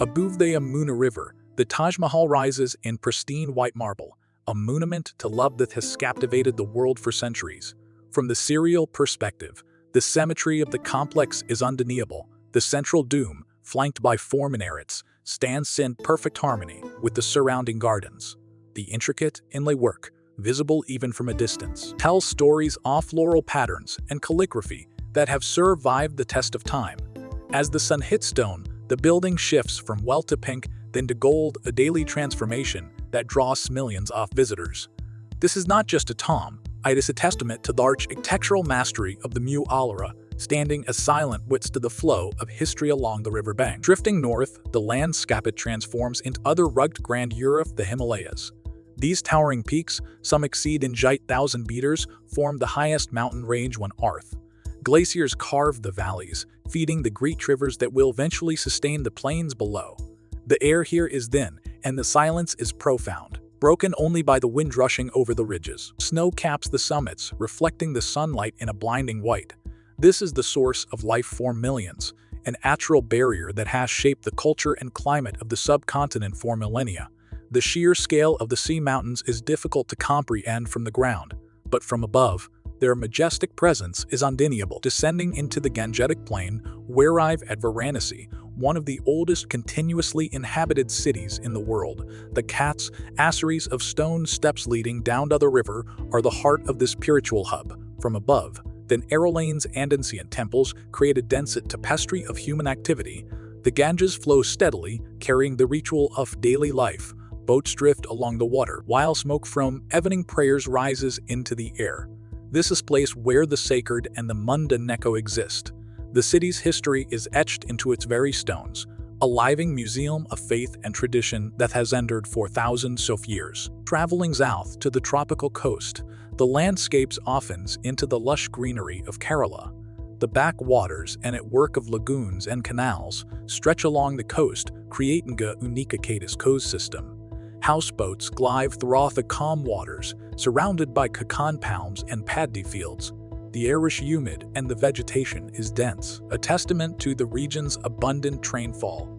Above the Yamuna River, the Taj Mahal rises in pristine white marble, a monument to love that has captivated the world for centuries. From the serial perspective, the symmetry of the complex is undeniable. The central dome, flanked by four minarets, stands in perfect harmony with the surrounding gardens. The intricate inlay work, visible even from a distance, tells stories of floral patterns and calligraphy that have survived the test of time. As the sun hits stone, the building shifts from white to pink, then to gold, a daily transformation that draws millions of visitors. This is not just a tomb, it is a testament to the architectural mastery of the Mu'allara, standing as silent witness to the flow of history along the riverbank. Drifting north, the landscape transforms into other rugged grandeur of the Himalayas. These towering peaks, some exceed in 8,000 meters, form the highest mountain range on Earth. Glaciers carve the valleys, feeding the great rivers that will eventually sustain the plains below. The air here is thin, and the silence is profound, broken only by the wind rushing over the ridges. Snow caps the summits, reflecting the sunlight in a blinding white. This is the source of life for millions, an natural barrier that has shaped the culture and climate of the subcontinent for millennia. The sheer scale of the sea mountains is difficult to comprehend from the ground, but from above, their majestic presence is undeniable. Descending into the Gangetic Plain, we arrive at Varanasi, one of the oldest continuously inhabited cities in the world. The Ghats, a series of stone steps leading down to the river, are the heart of this spiritual hub. From above, then arrow lanes and ancient temples create a dense tapestry of human activity. The Ganges flows steadily, carrying the ritual of daily life. Boats drift along the water, while smoke from evening prayers rises into the air. This is a place where the sacred and the mundane coexist. The city's history is etched into its very stones, a living museum of faith and tradition that has endured for thousands of years. Traveling south to the tropical coast, the landscapes offens into the lush greenery of Kerala. The backwaters and network of lagoons and canals stretch along the coast, creating a unique ecosystem. Houseboats glide through the calm waters, surrounded by cocoon palms and paddy fields. The air is humid and the vegetation is dense, a testament to the region's abundant rainfall.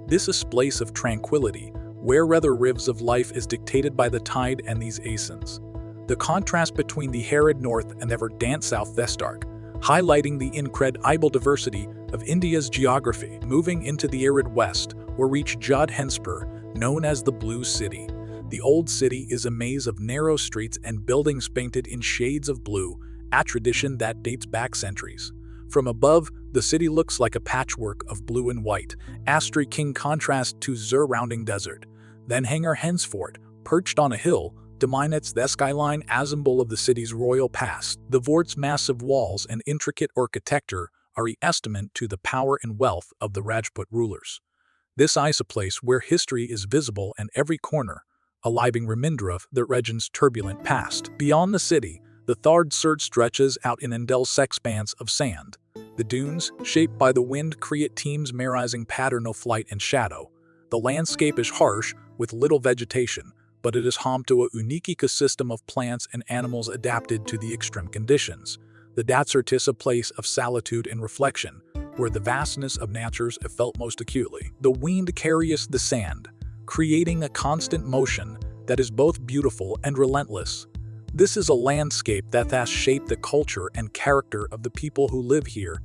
This is a place of tranquility, where the rhythms of life is dictated by the tide and these ascents. The contrast between the arid north and the verdant south is stark, highlighting the incredible diversity of India's geography. Moving into the arid west, we reach Jodhpur, known as the Blue City. The old city is a maze of narrow streets and buildings painted in shades of blue, a tradition that dates back centuries. From above, the city looks like a patchwork of blue and white, a striking contrast to surrounding desert. Then hangar henceforth, perched on a hill, dominates the skyline as a symbol of the city's royal past. The fort's massive walls and intricate architecture are a testament to the power and wealth of the Rajput rulers. This is a place where history is visible in every corner, a living reminder of the region's turbulent past. Beyond the city, the Thar Desert stretches out in endless expanse of sand. The dunes, shaped by the wind, create teams memorizing pattern of light and shadow. The landscape is harsh, with little vegetation, but it is home to a unique ecosystem of plants and animals adapted to the extreme conditions. The desert is a place of solitude and reflection, where the vastness of nature is felt most acutely. The wind carries the sand, creating a constant motion that is both beautiful and relentless. This is a landscape that has shaped the culture and character of the people who live here,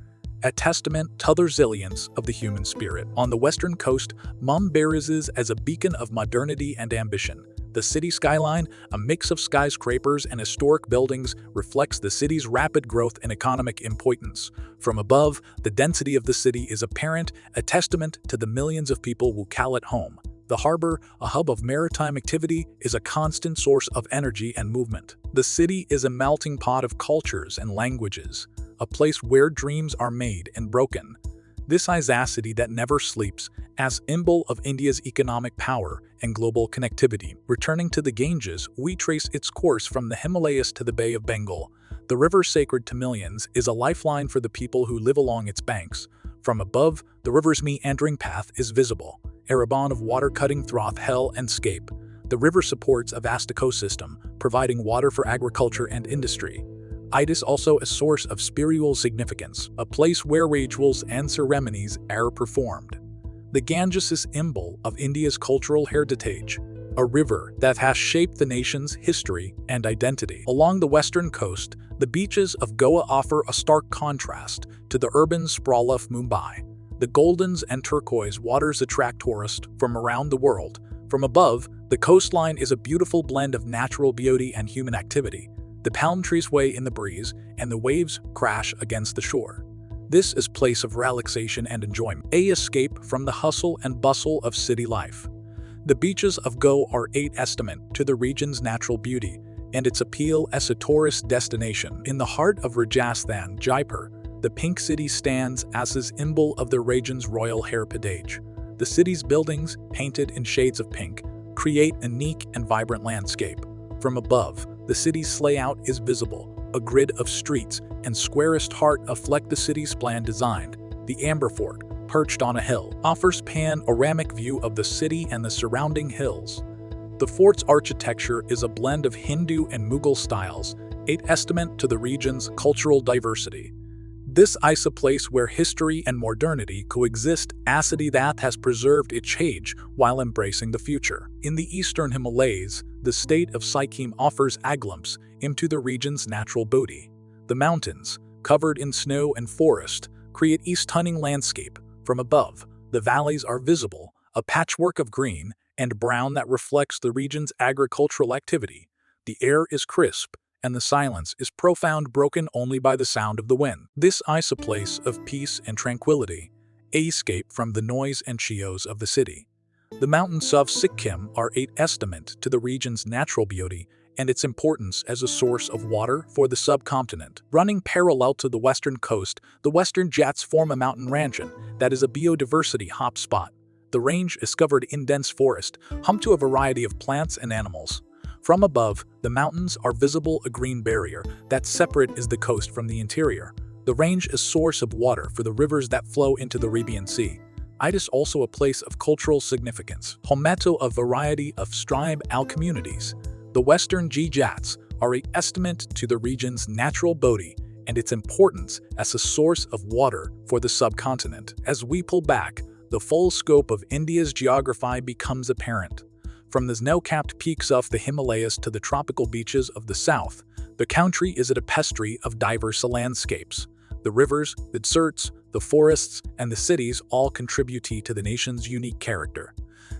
a testament to the resilience of the human spirit. On the western coast, Mumbai rises as a beacon of modernity and ambition. The city skyline, a mix of skyscrapers and historic buildings, reflects the city's rapid growth and economic importance. From above, the density of the city is apparent, a testament to the millions of people who call it home. The harbor, a hub of maritime activity, is a constant source of energy and movement. The city is a melting pot of cultures and languages, a place where dreams are made and broken. This is a city that never sleeps, as symbol of India's economic power and global connectivity. Returning to the Ganges, we trace its course from the Himalayas to the Bay of Bengal. The river, sacred to millions, is a lifeline for the people who live along its banks. From above, the river's meandering path is visible, a ribbon of water cutting through hell and scape. The river supports a vast ecosystem, providing water for agriculture and industry. It is also a source of spiritual significance, a place where rituals and ceremonies are performed. The Ganges is symbol of India's cultural heritage, a river that has shaped the nation's history and identity. Along the western coast, the beaches of Goa offer a stark contrast to the urban sprawl of Mumbai. The golden and turquoise waters attract tourists from around the world. From above, the coastline is a beautiful blend of natural beauty and human activity. The palm trees sway in the breeze, and the waves crash against the shore. This is a place of relaxation and enjoyment, an escape from the hustle and bustle of city life. The beaches of Goa are a testament to the region's natural beauty and its appeal as a tourist destination. In the heart of Rajasthan, Jaipur, the Pink City stands as a symbol of the region's royal heritage. The city's buildings, painted in shades of pink, create a unique and vibrant landscape. From above, the city's layout is visible. A grid of streets and squarest heart reflect the city's plan designed. The Amber Fort, perched on a hill, offers panoramic view of the city and the surrounding hills. The fort's architecture is a blend of Hindu and Mughal styles, a testament to the region's cultural diversity. This is a place where history and modernity coexist, a city that has preserved its age while embracing the future. In the eastern Himalayas, the state of Sikkim offers a glimpse into the region's natural beauty. The mountains, covered in snow and forest, create a stunning landscape. From above, the valleys are visible, a patchwork of green and brown that reflects the region's agricultural activity. The air is crisp, and the silence is profound, broken only by the sound of the wind. This is a place of peace and tranquility, an escape from the noise and chaos of the city. The mountains of Sikkim are a testament to the region's natural beauty and its importance as a source of water for the subcontinent. Running parallel to the western coast, the Western Ghats form a mountain region that is a biodiversity hotspot. The range is covered in dense forest, home to a variety of plants and animals. From above, the mountains are visible, a green barrier that separates the coast from the interior. The range is a source of water for the rivers that flow into the Arabian Sea. It is also a place of cultural significance, home to a variety of tribal communities. The Western Ghats are a testament to the region's natural beauty and its importance as a source of water for the subcontinent. As we pull back, the full scope of India's geography becomes apparent. From the snow-capped peaks of the Himalayas to the tropical beaches of the south, the country is a tapestry of diverse landscapes. The rivers, the deserts, the forests, and the cities all contribute to the nation's unique character.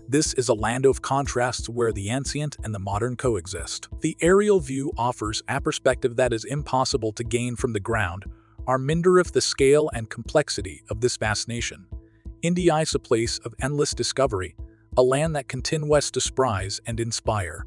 This is a land of contrasts where the ancient and the modern coexist. The aerial view offers a perspective that is impossible to gain from the ground, reminder of the scale and complexity of this vast nation. India is a place of endless discovery, a land that continues to surprise and inspire.